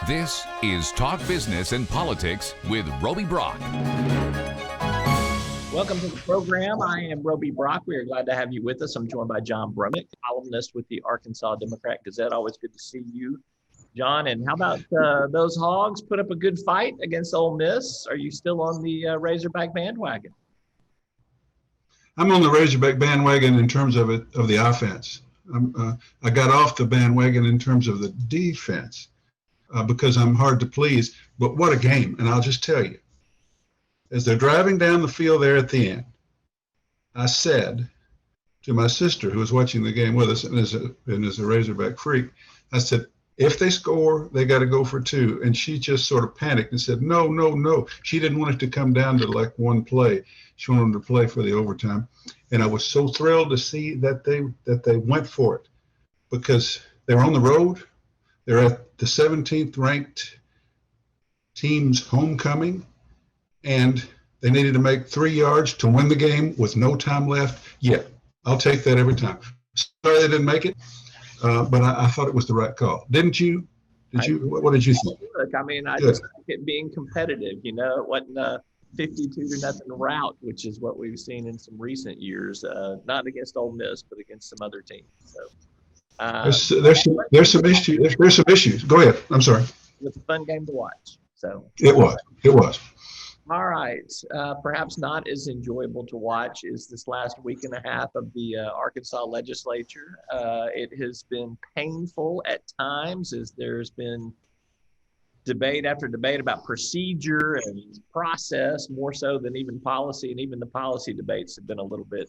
This is Talk Business and Politics with Roby Brock. Welcome to the program. I am Roby Brock. We are glad to have you with us. I'm joined by John Brummett, columnist with the Arkansas Democrat-Gazette. Always good to see you, John. And how about those Hogs put up a good fight against Ole Miss? Are you still on the Razorback bandwagon? I'm on the Razorback bandwagon in terms of the offense. I got off the bandwagon in terms of the defense because I'm hard to please. But what a game! And I'll just tell you, as they're driving down the field there at the end, I said to my sister, who was watching the game with us and is a Razorback freak, I said, if they score, they got to go for two. And she just sort of panicked and said, no, no, no. She didn't want it to come down to like one play. She wanted them to play for the overtime. And I was so thrilled to see that they went for it because they're on the road. They're at the 17th ranked team's homecoming, and they needed to make 3 yards to win the game with no time left. Yeah, I'll take that every time. Sorry they didn't make it, but I thought it was the right call. Didn't you? What did you think? Look, I mean, I just like it being competitive. You know, it wasn't a 52-0 rout, which is what we've seen in some recent years. Not against Ole Miss, but against some other teams. So there's some issues. There's some issues. Go ahead. I'm sorry. It's a fun game to watch. So it was. All right. Perhaps not as enjoyable to watch is this last week and a half of the Arkansas legislature. It has been painful at times as there's been debate after debate about procedure and process, more so than even policy. And even the policy debates have been a little bit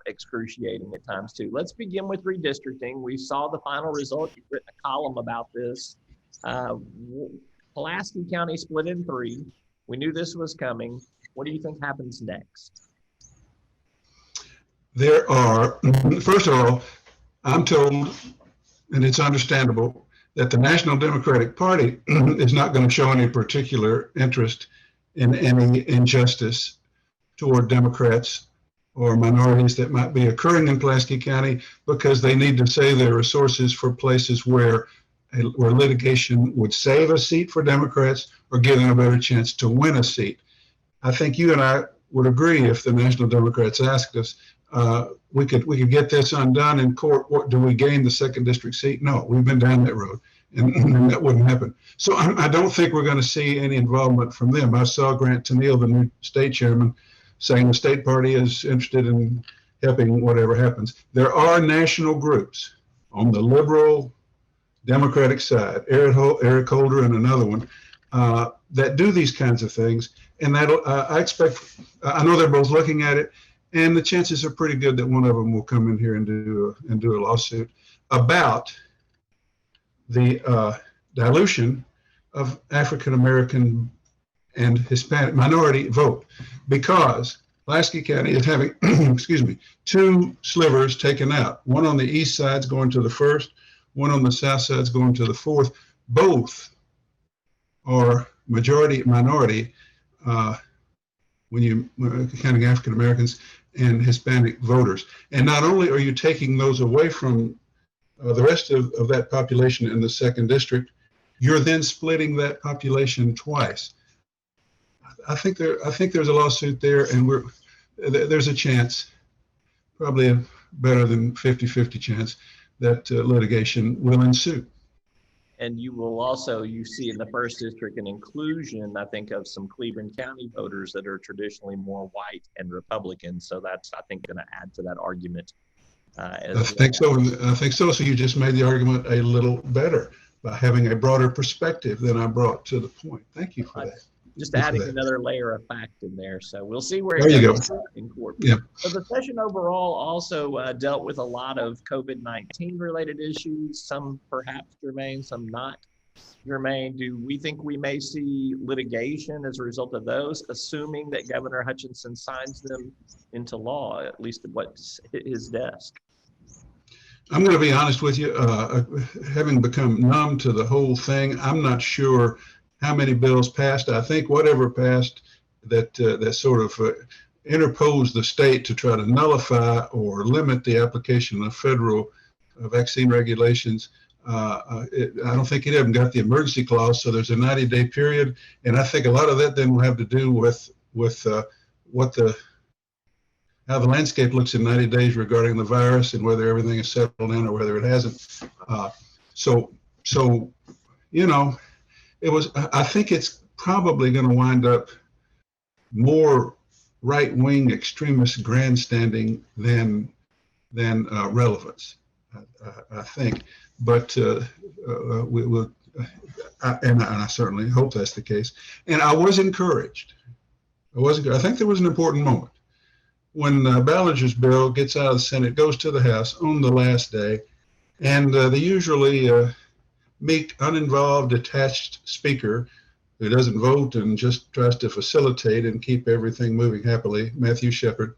excruciating at times too. Let's begin with redistricting. We saw the final result. You've written a column about this. Pulaski County split in 3. We knew this was coming. What do you think happens next? There are, first of all, I'm told, and it's understandable, that the National Democratic Party is not going to show any particular interest in any injustice toward Democrats or minorities that might be occurring in Pulaski County because they need to save their resources for places where litigation would save a seat for Democrats or give them a better chance to win a seat. I think you and I would agree if the National Democrats asked us, we could get this undone in court. What do we gain the 2nd district seat? No, we've been down that road, and that wouldn't happen. So I don't think we're going to see any involvement from them. I saw Grant Tennille, the new state chairman, saying the state party is interested in helping whatever happens. There are national groups on the liberal Democratic side, Eric Holder and another one, that do these kinds of things, and that I know they're both looking at it. And the chances are pretty good that one of them will come in here and do a lawsuit about the dilution of African American and Hispanic minority vote, because Pulaski County is having, 2 slivers taken out. One on the east side's going to the 1st, one on the south side's going to the 4th. Both are majority minority when you counting African Americans and Hispanic voters. And not only are you taking those away from the rest of that population in the 2nd district, you're then splitting that population twice. I think there's a lawsuit there, and there's a chance, probably a better than 50-50 chance, that litigation will ensue. And you will also, you see in the 1st district an inclusion, I think, of some Cleveland County voters that are traditionally more white and Republican. So that's, I think, going to add to that argument. I think so. So you just made the argument a little better by having a broader perspective than I brought to the point. Thank you for that. Just adding another layer of fact in there. So we'll see where it goes in court. Yeah. So the session overall also dealt with a lot of COVID-19 related issues, some perhaps germane, some not germane. Do we think we may see litigation as a result of those, assuming that Governor Hutchinson signs them into law, at least at what's his desk? I'm going to be honest with you. Having become numb to the whole thing, I'm not sure how many bills passed. I think whatever passed that sort of interposed the state to try to nullify or limit the application of federal vaccine regulations I don't think it even got the emergency clause, so there's a 90-day period, and I think a lot of that then will have to do with how the landscape looks in 90 days regarding the virus and whether everything is settled in or whether it hasn't. So it was. I think it's probably going to wind up more right-wing extremist grandstanding than relevance. I think, but we will, and I certainly hope that's the case. And I was encouraged. I think there was an important moment when Ballinger's bill gets out of the Senate, goes to the House on the last day, and the usually meek, uninvolved, detached speaker who doesn't vote and just tries to facilitate and keep everything moving happily, Matthew Shepard,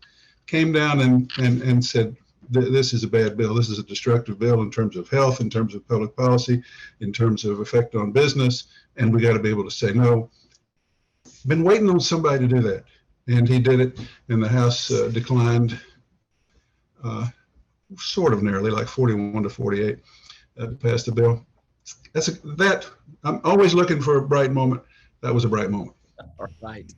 came down and said, this is a bad bill. This is a destructive bill in terms of health, in terms of public policy, in terms of effect on business, and we got to be able to say no. Been waiting on somebody to do that, and he did it, and the House declined sort of narrowly, like 41 to 48, to pass the bill. I'm always looking for a bright moment. That was a bright moment. All right.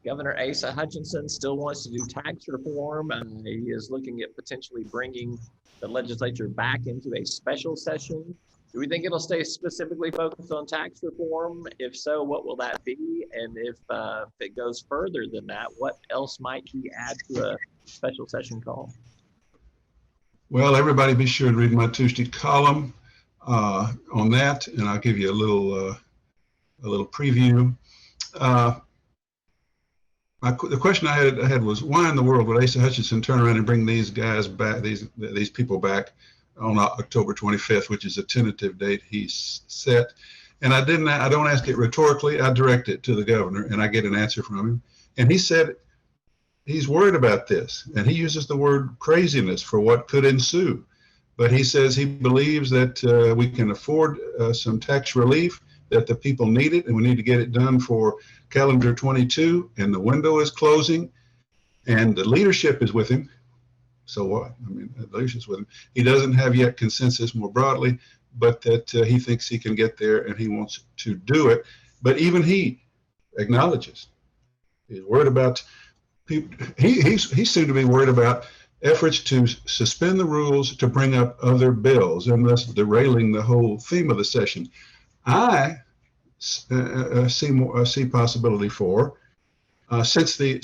Governor Asa Hutchinson still wants to do tax reform. He is looking at potentially bringing the legislature back into a special session. Do we think it'll stay specifically focused on tax reform? If so, what will that be? And if it goes further than that, what else might he add to a special session call? Well, everybody be sure to read my Tuesday column on that, and I'll give you a little preview. The question I had was, why in the world would Asa Hutchinson turn around and bring these guys back, these people back on October 25th, which is a tentative date he's set? And I don't ask it rhetorically. I direct it to the governor, and I get an answer from him. And he said he's worried about this, and he uses the word craziness for what could ensue. But he says he believes that we can afford some tax relief, that the people need it, and we need to get it done for calendar 22, and the window is closing, and the leadership is with him. So what? I mean, the leadership's with him. He doesn't have yet consensus more broadly, but that he thinks he can get there, and he wants to do it. But even he acknowledges he's worried about people. He seemed to be worried about efforts to suspend the rules to bring up other bills, and thus derailing the whole theme of the session. I see possibility for since the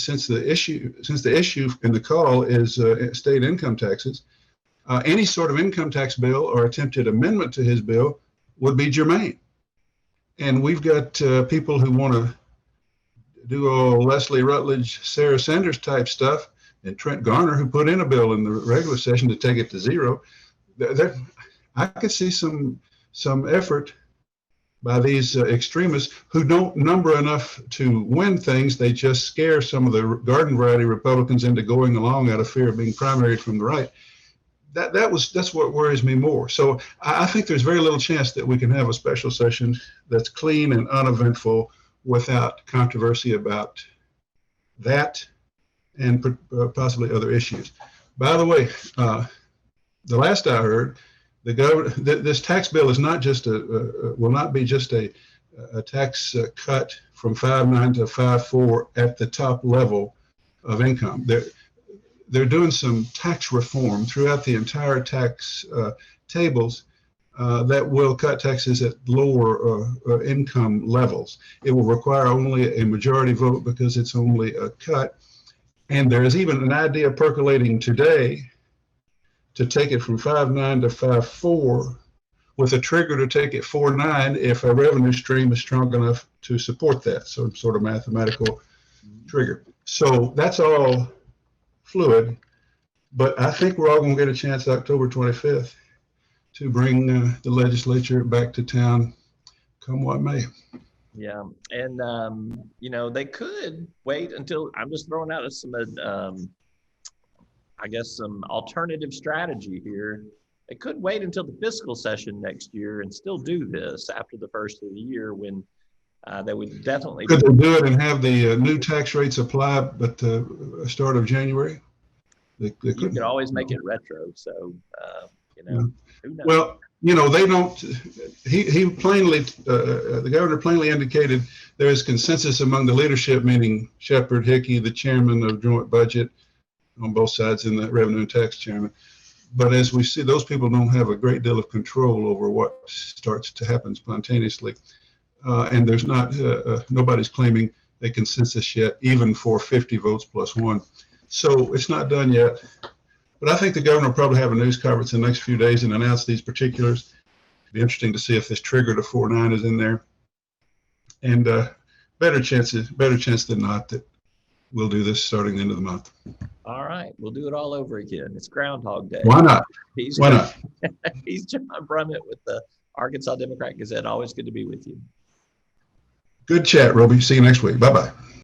issue in the call is state income taxes, any sort of income tax bill or attempted amendment to his bill would be germane. And we've got people who want to do all Leslie Rutledge, Sarah Sanders type stuff, and Trent Garner, who put in a bill in the regular session to take it to zero. I could see some effort by these extremists who don't number enough to win things. They just scare some of the garden variety Republicans into going along out of fear of being primaried from the right. That's what worries me more. So I think there's very little chance that we can have a special session that's clean and uneventful without controversy about that and possibly other issues. By the way, the last I heard, this tax bill is not just will not be just a tax cut from 5.9 to 5.4 at the top level of income. They're doing some tax reform throughout the entire tax tables that will cut taxes at lower income levels. It will require only a majority vote because it's only a cut. And there is even an idea percolating today to take it from 5.9 to 5.4 with a trigger to take it 4.9 if a revenue stream is strong enough to support that, some sort of mathematical trigger. So that's all fluid, but I think we're all going to get a chance October 25th to bring the legislature back to town, come what may. Yeah, and they could wait until, I'm just throwing out some some alternative strategy here. They could wait until the fiscal session next year and still do this after the first of the year, when they would definitely. Could they do it and have the new tax rates apply at the start of January? They you could always make it retro. So, who knows? Well, you know, they don't, he plainly, the governor plainly indicated there is consensus among the leadership, meaning Shepard, Hickey, the chairman of joint budget on both sides, and the revenue and tax chairman. But as we see, those people don't have a great deal of control over what starts to happen spontaneously. And there's not, nobody's claiming a consensus yet, even for 50 votes plus one. So it's not done yet. But I think the governor will probably have a news conference in the next few days and announce these particulars. It'd be interesting to see if this trigger to 4.9 is in there. And better chance than not that we'll do this starting the end of the month. All right, we'll do it all over again. It's Groundhog Day. Why not? Why not? He's John Brummett with the Arkansas Democrat Gazette. Always good to be with you. Good chat, Roby. See you next week. Bye-bye.